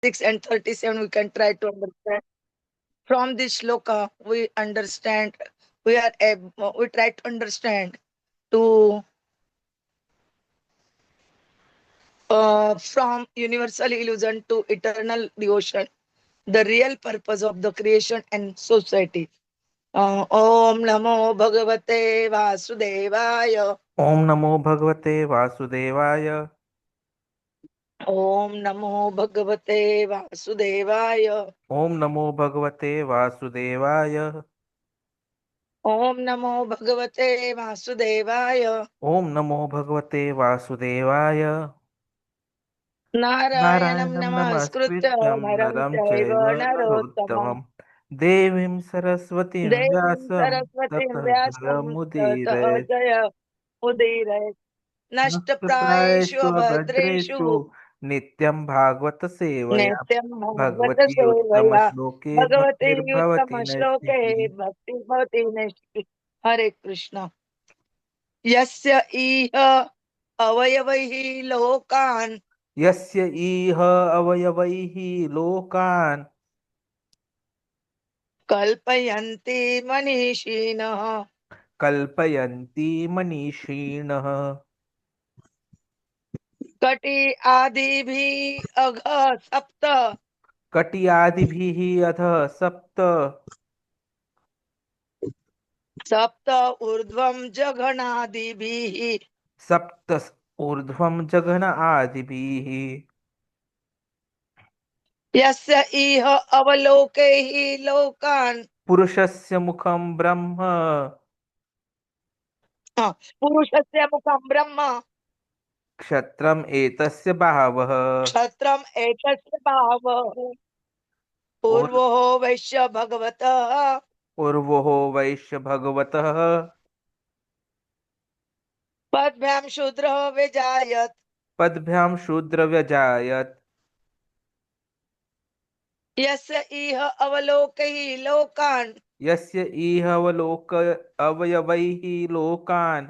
36 and 37 we can try to understand. From this shloka, we understand, we try to understand to from universal illusion to eternal devotion, the real purpose of the creation and society. Om Namo Bhagavate Vasudevaya. Om Namo Bhagavate Vasudevaya. Om Namo Bhagavate Vasudevaya. Om Namo Bhagavate Vasudevaya. Om Namo Bhagavate Vasudevaya. Om Namo Bhagavate Vasudevaya. Narayanam Narayanam Namaskritya Namaskrityam Naram Naram Chaiva Chaiva Narottamam Narottamam Devim Saraswatim Devim Vyasam Saraswatim Tato Vyasam Tata Jayamudirayat Jaya Udire Nashtaprayeshu Namaste Abhadreshu Bhadreshu Nityam Bhagavata Sevaya Nityam Bhagavata Bhagavati Uttama Sevaya Shloke Bhagavati Bhaktirbhavati Uttama Shloke Naistiki Bhakti Bhati Nishti. Hare Krishna. Yasya iha avayavaihi lokan Yasya Iha Avayavaihi Lokan kalpayanti manishinaha Kalpayanti Manishinah kati adibhi agha sapta कटियादिभिः अधः सप्त sapta urdhvam jaghanadibhi सप्त ऊर्ध्वं जघन आदिभिः yasya iha avalokehi lokan पुरुषस्य मुखं ब्रह्म purushasya mukham brahma क्षत्रम् एतस्य बाहवः kshatram etasya bhava और पूर्वो वैश्य भगवतः उर्वोः वैश्य भगवतः पद्भ्याम शूद्र विजायत पद्भ्यां शूद्र व्यजायत यस्य इह अवलोकहि लोकान् यस्य इह अवलोक अवयवैः लोकान्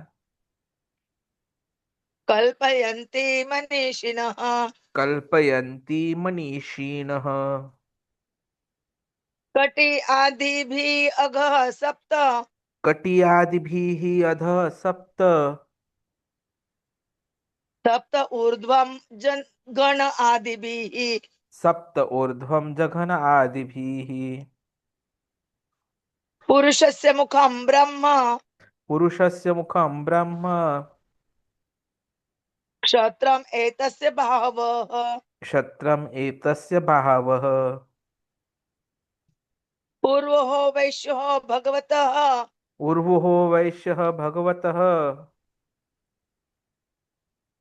कल्पयन्ति मनीषिणः कल्पयन्ति मनीषिणः कटि आदिभिः अघः सप्त कटियादिभिः अधः सप्त सप्त ऊर्ध्वं जन गण आदिभिः सप्त ऊर्ध्वं जघन आदिभिः पुरुषस्य मुखं ब्रह्म पुरुषस्य मुखं ब्रह्म क्षत्रम् एतस्य भावः क्षत्रम् एतस्य बाहवः पूर्वो वैश्यो भगवतः उर्वुः वैश्यः भगवतः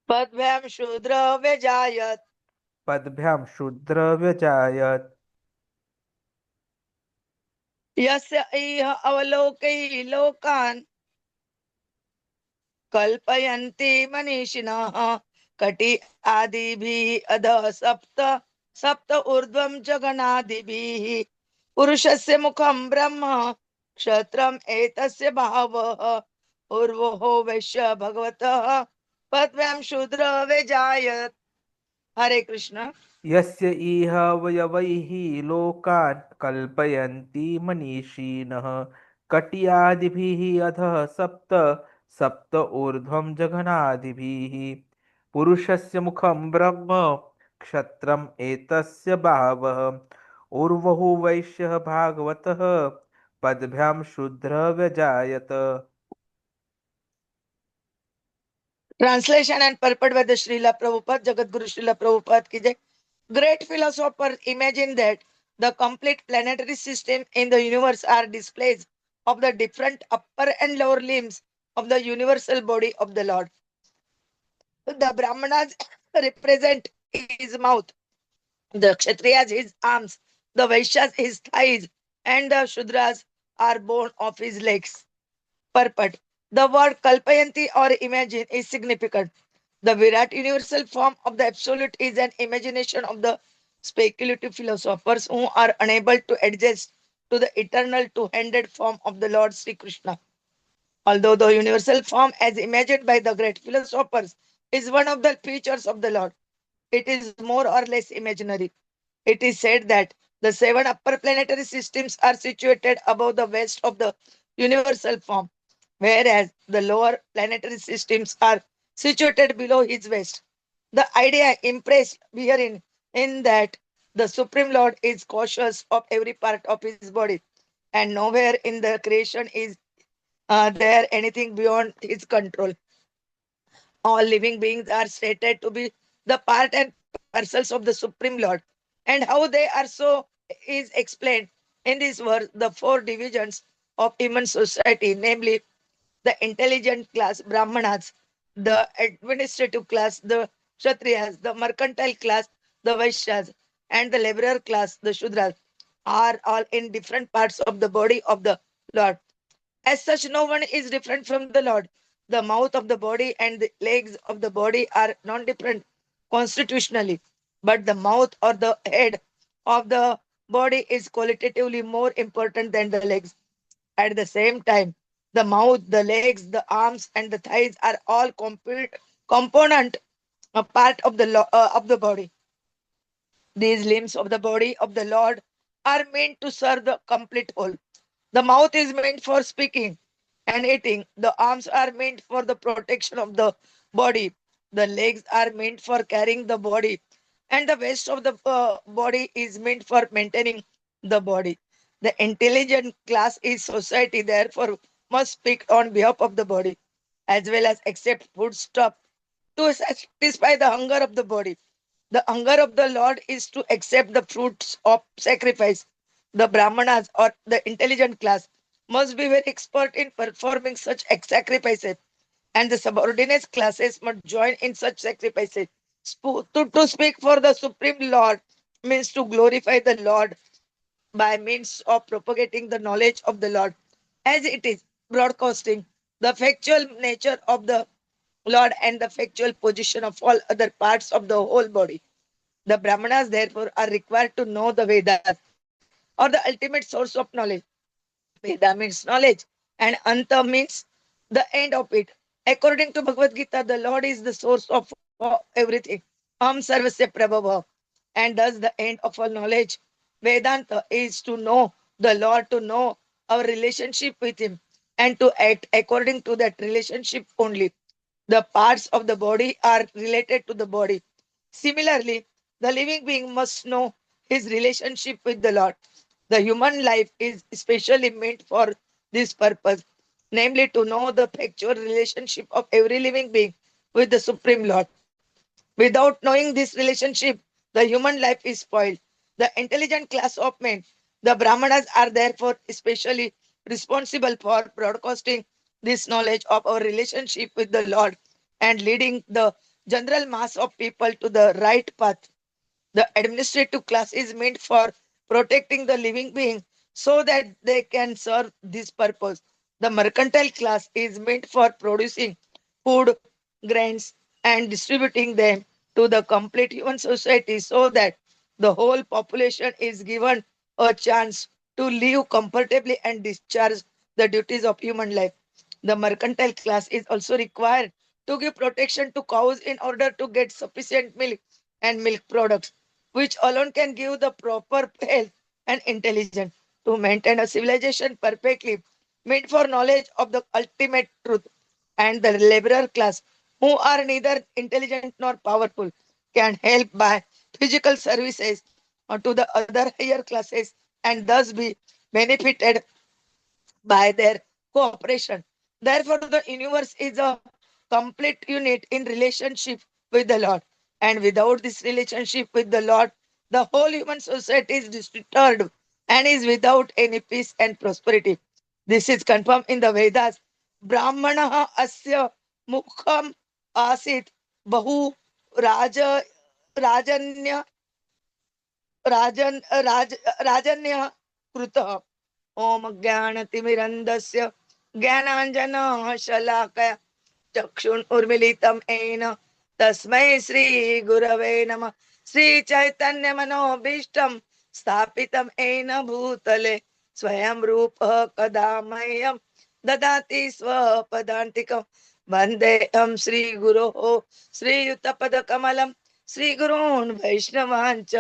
पद्भ्यां शूद्र व्यजायत पद्भ्यां शूद्र व्यजायत यस्य इह अवलोकैः लोकान् कल्पयन्ति मनीषिणः कटि आदिभिः अधः सप्त सप्त ऊर्ध्वं जगनादिभिः पुरुषस्य मुखं ब्रह्म क्षत्रम् एतस्य भावः उर्वोः वैश्य भगवतः पद्भ्यां शूद्र व्यजायत. हरे कृष्ण. यस्य इह अवयवैः लोकान् कल्पयन्ति मनीषिणः कटियादिभिः अधः सप्त सप्त ऊर्ध्वं जघनादिभिः पुरुषस्य मुखं ब्रह्म क्षत्रम् एतस्य बाहवः ऊर्वः वैश्यः भागवतः पद्भ्यां शूद्र व्यजायत. Translation and purport by the Srila Prabhupada, Jagat Guru Srila Prabhupada ki jai. Great philosopher imagine that the complete planetary system in the universe are displays of the different upper and lower limbs of the universal body of the Lord. The Brahmanas represent his mouth, the Kshatriyas his arms, the Vaishyas his thighs, and the Shudras are born of his legs. Purport. The word Kalpayanti or imagine is significant. The Virat universal form of the absolute is an imagination of the speculative philosophers who are unable to adjust to the eternal two-handed form of the Lord Sri Krishna. Although the universal form as imagined by the great philosophers is one of the features of the Lord, it is more or less imaginary. It is said that the 7 upper planetary systems are situated above the west of the universal form, whereas the lower planetary systems are situated below his west. The idea impressed herein in that the Supreme Lord is cautious of every part of his body, and nowhere in the creation is there anything beyond his control. All living beings are stated to be the part and parcels of the Supreme Lord. And how they are so is explained in this verse, the 4 divisions of human society, namely the intelligent class, Brahmanas, the administrative class, the Kshatriyas, the mercantile class, the Vaishyas, and the laborer class, the Shudras, are all in different parts of the body of the Lord. As such, no one is different from the Lord. The mouth of the body and the legs of the body are non different constitutionally, but the mouth or the head of the body is qualitatively more important than the legs. At the same time, the mouth, the legs, the arms, and the thighs are all component a part of of the body. These limbs of the body of the Lord are meant to serve the complete whole. The mouth is meant for speaking and eating. The arms are meant for the protection of the body. The legs are meant for carrying the body. And the rest of the body is meant for maintaining the body. The intelligent class is society, therefore, must speak on behalf of the body, as well as accept food stuff to satisfy the hunger of the body. The hunger of the Lord is to accept the fruits of sacrifice. The Brahmanas or the intelligent class must be very expert in performing such sacrifices, and the subordinate classes must join in such sacrifices. To speak for the Supreme Lord means to glorify the Lord by means of propagating the knowledge of the Lord, as it is broadcasting the factual nature of the Lord and the factual position of all other parts of the whole body. The Brahmanas, therefore, are required to know the Vedas or the ultimate source of knowledge. Veda means knowledge, and Anta means the end of it. According to Bhagavad-gītā, the Lord is the source of everything. Am Sarvasya Prabhava. And thus the end of all knowledge. Vedanta is to know the Lord, to know our relationship with Him, and to act according to that relationship only. The parts of the body are related to the body. Similarly, the living being must know his relationship with the Lord. The human life is especially meant for this purpose, namely to know the factual relationship of every living being with the Supreme Lord. Without knowing this relationship, the human life is spoiled. The intelligent class of men, the Brahmanas, are therefore especially responsible for broadcasting this knowledge of our relationship with the Lord and leading the general mass of people to the right path. The administrative class is meant for protecting the living being so that they can serve this purpose. The mercantile class is meant for producing food, grains, and distributing them to the complete human society so that the whole population is given a chance to live comfortably and discharge the duties of human life. The mercantile class is also required to give protection to cows in order to get sufficient milk and milk products, which alone can give the proper health and intelligence to maintain a civilization perfectly meant for knowledge of the ultimate truth. And the laborer class, who are neither intelligent nor powerful, can help by physical services to the other higher classes and thus be benefited by their cooperation. Therefore, the universe is a complete unit in relationship with the Lord. And without this relationship with the Lord, the whole human society is disturbed and is without any peace and prosperity. This is confirmed in the Vedas. Brahmana asya mukham asit bahu raja rajanya राजन्य कृतः ओम ज्ञानतिमिरन्दस्य ज्ञानाञ्जनः शलाकया चक्षुरुन्मीलितं येन तस्मै श्रीगुरवे नमः श्रीचैतन्यमनोभीष्टं स्थापितं येन भूतले स्वयं रूपः कदा मह्यं ददाति स्वपदान्तिकं वन्देऽहं श्रीगुरोः श्रीयुतपदकमलं श्रीगुरून् वैष्णवाञ्च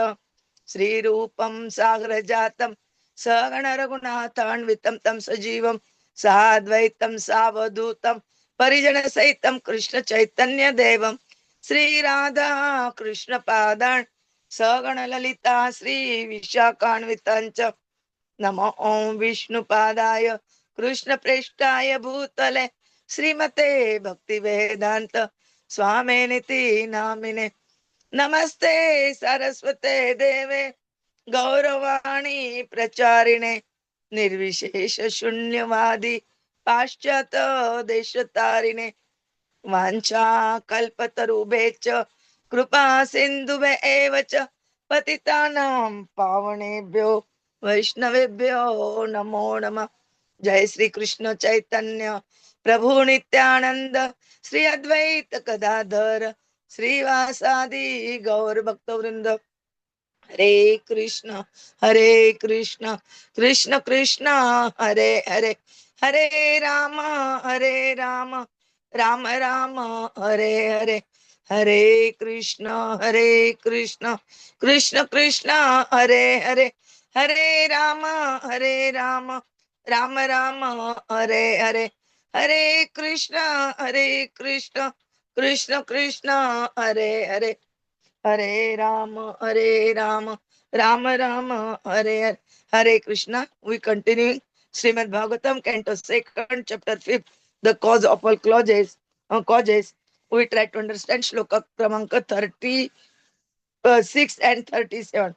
Sri-rūpam sagrajatam saganaraghunathānvitam tam sajivam sadvaitam savadhutam parijana saitam Krishna Chaitanya Devam Sri Radha Krishna Padan Sagana Lalita Sri Vishakhanvitancha Namo Om Vishnu Padaya Krishna Preshtaya Bhutale Srimate Bhakti Vedanta Swaminiti Namine Namaste Saraswate Deve Gauravani Pracharine Nirvishesha Shunyavadi Paschata Deshatarine Vancha Kalpatarubhecha Krupa Sindhuve Evacha Patitanam Pavanebhyo Vaishnavebhyo Namo Namah Jai Sri Krishna Chaitanya Prabhu Nityananda Sri Advaita Gadadhara Sri Vasadi Gaur Bhaktavrinda Hare Krishna, Krishna Krishna, Hare Hare, Hare Rama, Rama Rama, Hare Hare, Hare Krishna, Krishna Krishna, Hare Hare, Hare Rama, Rama Rama, Hare Hare, Hare Krishna, Krishna Krishna, Hare Hare. Hare Rama, Rama Rama, Hare Hare. Hare Krishna. We continue Srimad Bhagavatam, Canto 2nd, Chapter 5th, the cause of all causes. We try to understand Shloka Kramanka 36 and 37.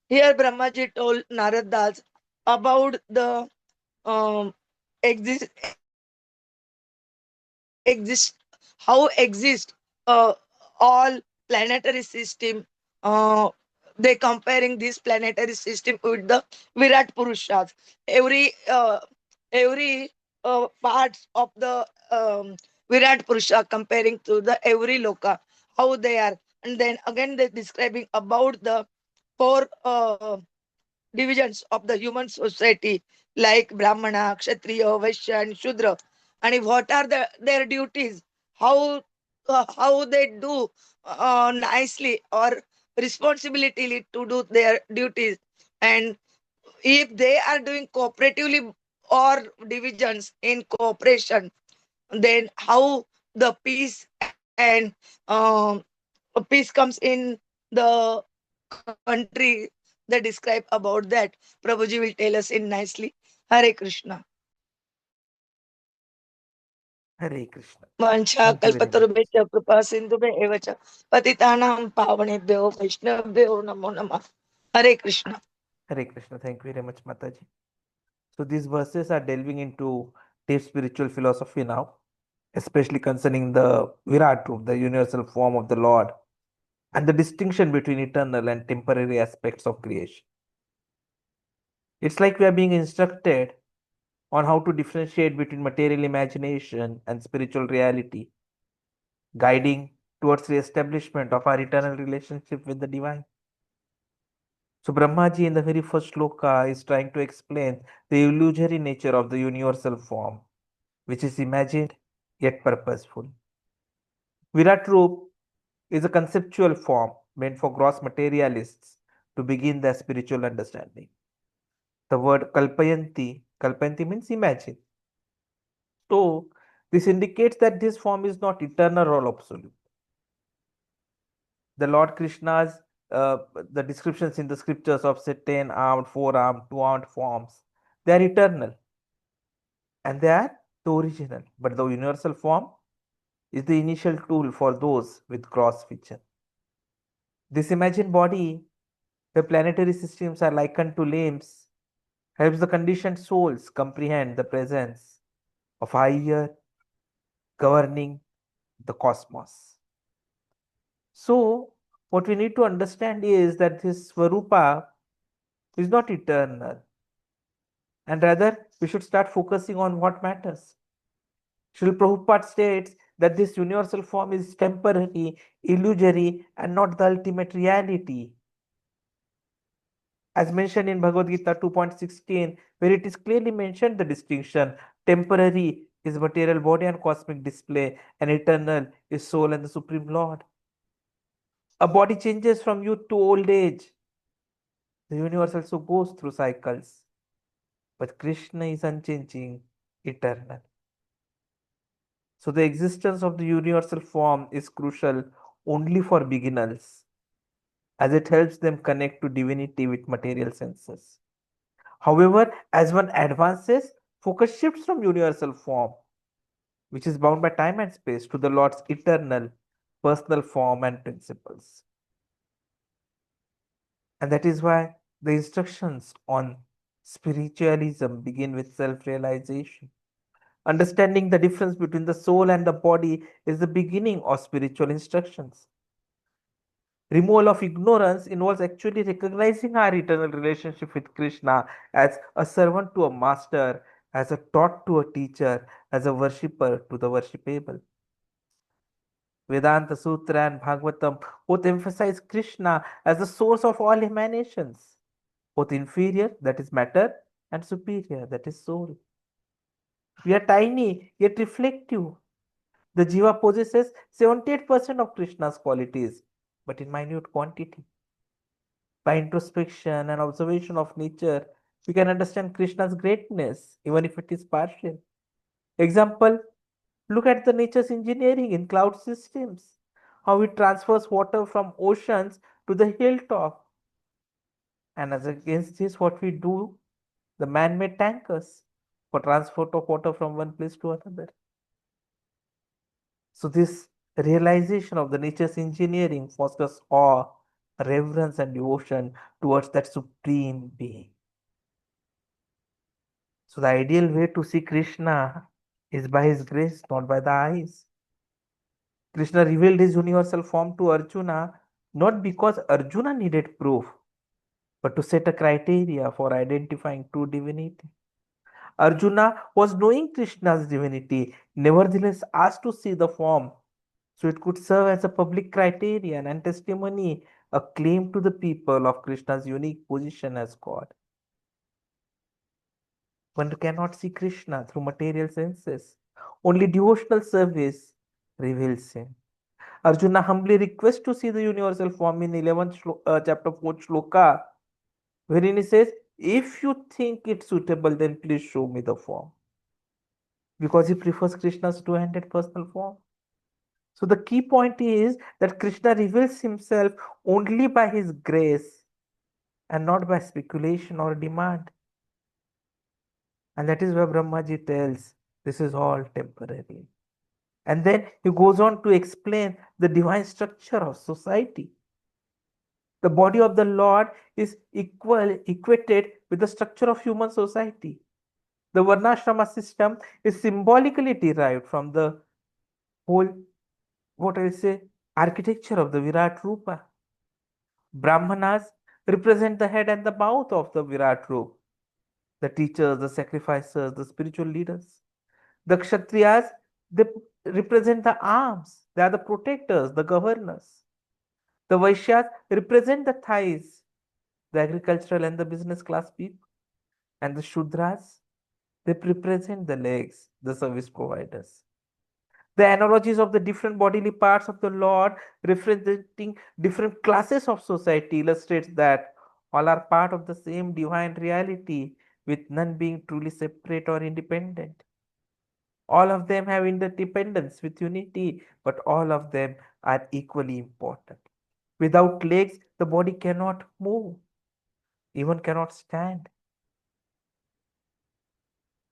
Here Brahmaji told Narad Das about the um, exist how exist all planetary system. They comparing this planetary system with the Virat Purushas. Every parts of the Virat Purusha comparing to the every loka, how they are. And then again they describing about the four divisions of the human society like Brahmana, Kshatriya, Vaishya and Shudra, and what are their duties, how they do nicely or responsibility to do their duties, and if they are doing cooperatively or divisions in cooperation, then how the peace and peace comes in the country. They describe about that. Prabhuji will tell us in nicely. Hare Krishna. Hare Krishna. Vancha Thank you very much. kalpatarubhya kripa sindhubhe evacha patitanam pavanebhyo vaishnavebhyo namo namah. Hare Krishna. Hare Krishna. Thank you very much, Mataji. So these verses are delving into deep spiritual philosophy now, especially concerning the Virāṭ-rūpa, the universal form of the Lord, and the distinction between eternal and temporary aspects of creation. It's like we are being instructed on how to differentiate between material imagination and spiritual reality, guiding towards the establishment of our eternal relationship with the divine. So Brahmaji in the very first shloka is trying to explain the illusory nature of the universal form, which is imagined yet purposeful. Virāṭ-rūpa is a conceptual form meant for gross materialists to begin their spiritual understanding. The word kalpayanti means imagine. So this indicates that this form is not eternal or absolute. The Lord Krishna's the descriptions in the scriptures of say 10-armed, 4-armed, 2-armed forms, they are eternal and they are the original. But the universal form is the initial tool for those with gross vision. This imagined body, the planetary systems are likened to limbs, helps the conditioned souls comprehend the presence of higher governing the cosmos. So, what we need to understand is that this Swarupa is not eternal, and rather we should start focusing on what matters. Srila Prabhupada states that this universal form is temporary, illusory, and not the ultimate reality. As mentioned in Bhagavad-gītā 2.16, where it is clearly mentioned the distinction, temporary is material body and cosmic display, and eternal is soul and the Supreme Lord. A body changes from youth to old age, The universe also goes through cycles, but Kṛṣṇa is unchanging, eternal. So the existence of the universal form is crucial only for beginners, as it helps them connect to divinity with material senses. However, as one advances, focus shifts from universal form, which is bound by time and space, to the Lord's eternal, personal form and principles. And that is why the instructions on spiritualism begin with self realization. Understanding the difference between the soul and the body is the beginning of spiritual instructions. Removal of ignorance involves actually recognizing our eternal relationship with Kṛṣṇa as a servant to a master, as a taught to a teacher, as a worshipper to the worshipable. Vedanta Sutra and Bhagavatam both emphasize Kṛṣṇa as the source of all emanations, both inferior, that is matter, and superior, that is soul. We are tiny yet reflective. The jiva possesses 78% of Krishna's qualities, but in minute quantity. By introspection and observation of nature, we can understand Krishna's greatness, even if it is partial. Example, look at the nature's engineering in cloud systems, how it transfers water from oceans to the hilltop. And as against this, what we do, the man-made tankers for transport of water from one place to another. So this realization of the nature's engineering fosters awe, reverence, and devotion towards that supreme being. So the ideal way to see Krishna is by his grace, not by the eyes. Krishna revealed his universal form to Arjuna not because Arjuna needed proof, but to set a criteria for identifying true divinity. Arjuna was knowing Krishna's divinity, nevertheless asked to see the form, so it could serve as a public criterion and testimony, a claim to the people of Krishna's unique position as God. One cannot see Krishna through material senses. Only devotional service reveals him. Arjuna humbly requests to see the universal form in 11th chapter 4th shloka, wherein he says, if you think it suitable, then please show me the form. Because he prefers Krishna's two-handed personal form. So the key point is that Krishna reveals himself only by his grace and not by speculation or demand. And that is why Brahmaji tells this is all temporary. And then he goes on to explain the divine structure of society. The body of the Lord is equated with the structure of human society. The Varnashrama system is symbolically derived from the whole, what I say, architecture of the Virāṭ-rūpa. Brahmanas represent the head and the mouth of the Virāṭ-rūpa, the teachers, the sacrificers, the spiritual leaders. The Kshatriyas, they represent the arms, they are the protectors, the governors. The Vaishyas represent the thighs, the agricultural and the business class people. And the Shudras, they represent the legs, the service providers. The analogies of the different bodily parts of the Lord representing different classes of society illustrates that all are part of the same divine reality, with none being truly separate or independent. All of them have interdependence with unity, but all of them are equally important. Without legs, the body cannot move, even cannot stand.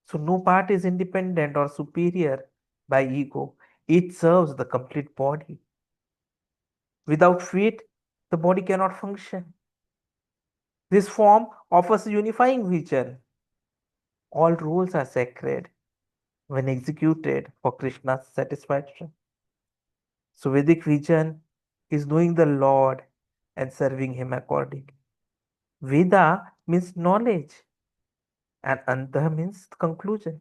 So no part is independent or superior by ego. Each serves the complete body. Without feet, the body cannot function. This form offers a unifying vision. All rules are sacred when executed for Krishna's satisfaction. So Vedic vision is knowing the Lord and serving him accordingly. Veda means knowledge and Anta means conclusion.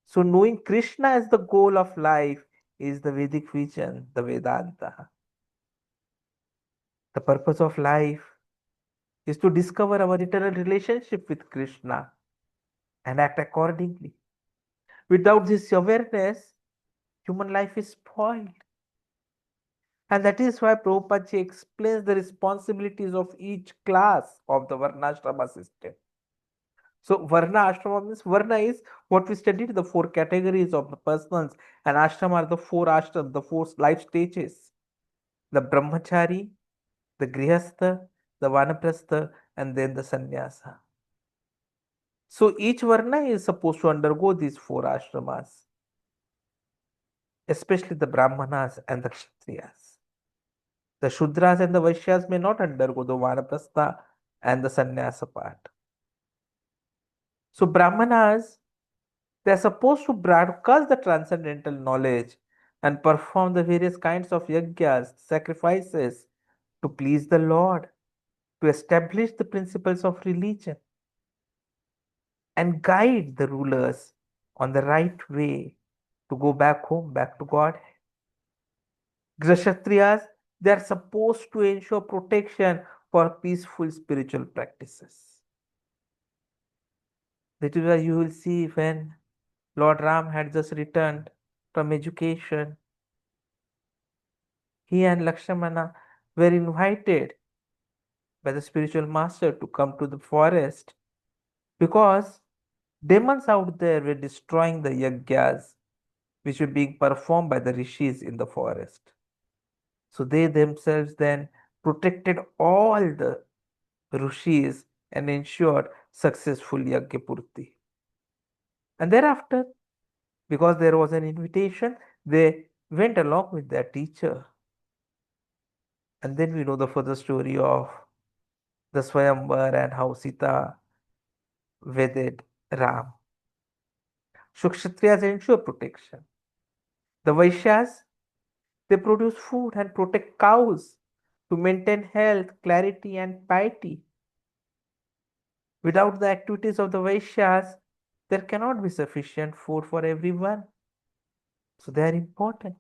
So knowing Krishna as the goal of life is the Vedic vision, the Vedanta. The purpose of life is to discover our eternal relationship with Krishna and act accordingly. Without this awareness, human life is spoiled. And that is why Prabhupada explains the responsibilities of each class of the Varnashrama system. So Varna Ashrama means Varna is what we studied, the four categories of the persons, and Ashrama are the four ashrams, the four life stages. The Brahmachari, the Grihastha, the Vanaprastha, and then the Sannyasa. So each Varna is supposed to undergo these four ashramas, especially the Brahmanas and the Kshatriyas. The Shudras and the Vaishyas may not undergo the Vanaprastha and the Sannyasa part. So Brahmanas, they are supposed to broadcast the transcendental knowledge and perform the various kinds of yajnas, sacrifices to please the Lord, to establish the principles of religion, and guide the rulers on the right way to go back home, back to God. Kshatriyas, they are supposed to ensure protection for peaceful spiritual practices. That is why you will see when Lord Ram had just returned from education, he and Lakshmana were invited by the spiritual master to come to the forest because demons out there were destroying the yajnas which were being performed by the rishis in the forest. So they themselves then protected all the rishis and ensured successful yajna. And thereafter, because there was an invitation, they went along with their teacher. And then we know the further story of the Swayamvar and how Sita wedded Ram. So Kshatriyas ensure protection. The Vaishyas, they produce food and protect cows to maintain health, clarity, and piety. Without the activities of the Vaishyas, there cannot be sufficient food for everyone. So they are important.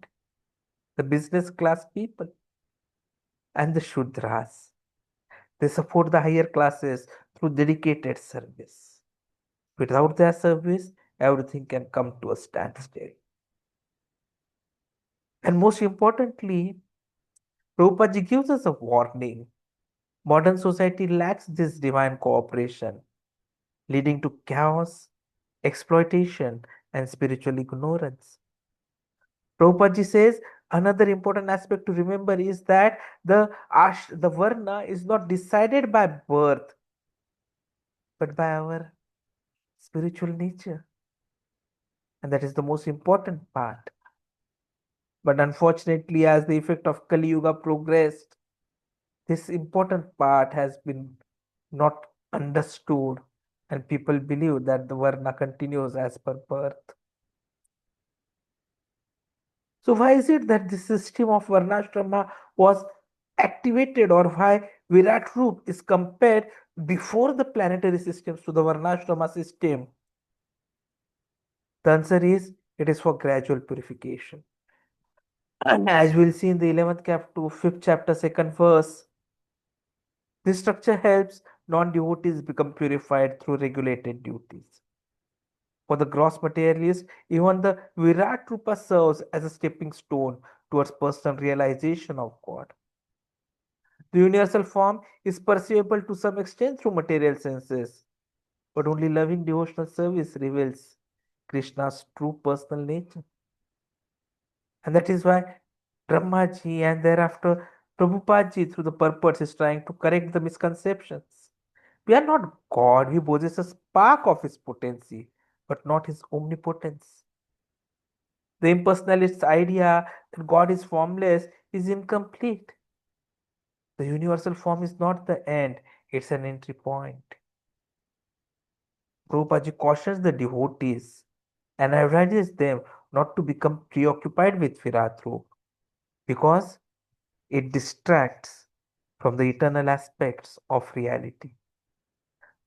The business class people and the Shudras, they support the higher classes through dedicated service. Without their service, everything can come to a standstill. And most importantly, Prabhupada gives us a warning. Modern society lacks this divine cooperation, leading to chaos, exploitation, and spiritual ignorance. Prabhupada says another important aspect to remember is that the Varna is not decided by birth, but by our spiritual nature. And that is the most important part. But unfortunately, as the effect of Kali Yuga progressed, this important part has been not understood, and people believe that the Varna continues as per birth. So why is it that the system of Varnashrama was activated, or why Virāṭ-rūpa is compared before the planetary systems to the Varnashrama system? The answer is it is for gradual purification. And as we'll see in the 11th chapter, 5th chapter, 2nd verse, this structure helps non-devotees become purified through regulated duties. For the gross materialist, even the Virāṭ-rūpa serves as a stepping stone towards personal realization of God. The universal form is perceivable to some extent through material senses, but only loving devotional service reveals Krishna's true personal nature. And that is why Brahmaji and thereafter Prabhupada through the purpose is trying to correct the misconceptions. We are not God, we possess a spark of his potency, but not his omnipotence. The impersonalist's idea that God is formless is incomplete. The universal form is not the end, it's an entry point. Prabhupada cautions the devotees and advises them not to become preoccupied with Virāṭ-rūpa because it distracts from the eternal aspects of reality.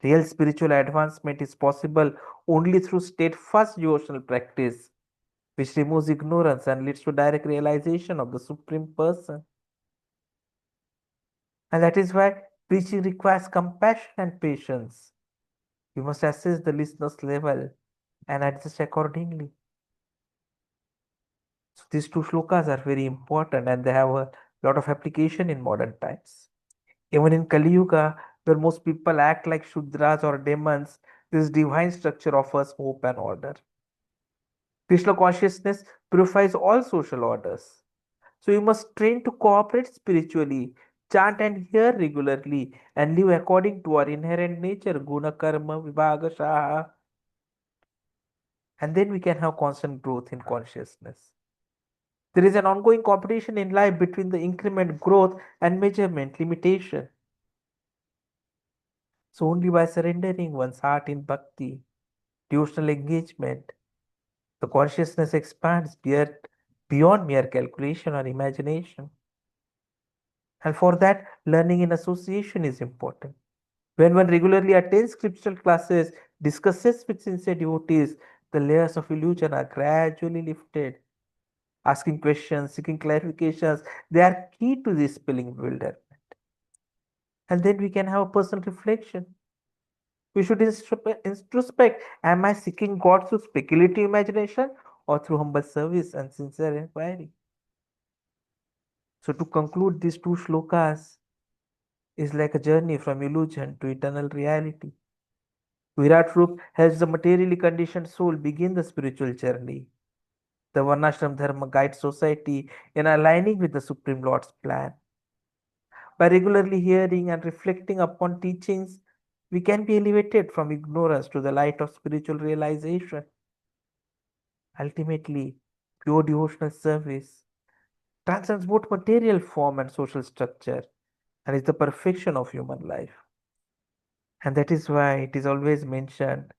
Real spiritual advancement is possible only through steadfast devotional practice, which removes ignorance and leads to direct realization of the Supreme Person. And that is why preaching requires compassion and patience. You must assess the listener's level and adjust accordingly. So these two shlokas are very important and they have a lot of application in modern times. Even in Kali Yuga, where most people act like Shudras or demons, this divine structure offers hope and order. Krishna consciousness purifies all social orders. So you must train to cooperate spiritually, chant and hear regularly, and live according to our inherent nature, guna karma vibhaga shaha. And then we can have constant growth in consciousness. There is an ongoing competition in life between the increment growth and measurement limitation. So only by surrendering one's heart in bhakti, devotional engagement, the consciousness expands beyond mere calculation or imagination. And for that, learning in association is important. When one regularly attends scriptural classes, discusses with sincere devotees, the layers of illusion are gradually lifted. Asking questions, seeking clarifications, they are key to dispelling bewilderment. And then we can have a personal reflection. We should introspect. Am I seeking God through speculative imagination or through humble service and sincere inquiry? So, to conclude, these two shlokas is like a journey from illusion to eternal reality. Virāṭ-rūpa helps the materially conditioned soul begin the spiritual journey. The Varnashram Dharma guides society in aligning with the Supreme Lord's plan. By regularly hearing and reflecting upon teachings, we can be elevated from ignorance to the light of spiritual realization. Ultimately, pure devotional service transcends both material form and social structure and is the perfection of human life. And that is why it is always mentioned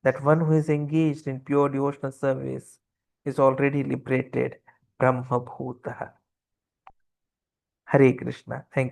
that one who is engaged in pure devotional service is already liberated Brahma Bhuta. Hare Krishna. Thank you.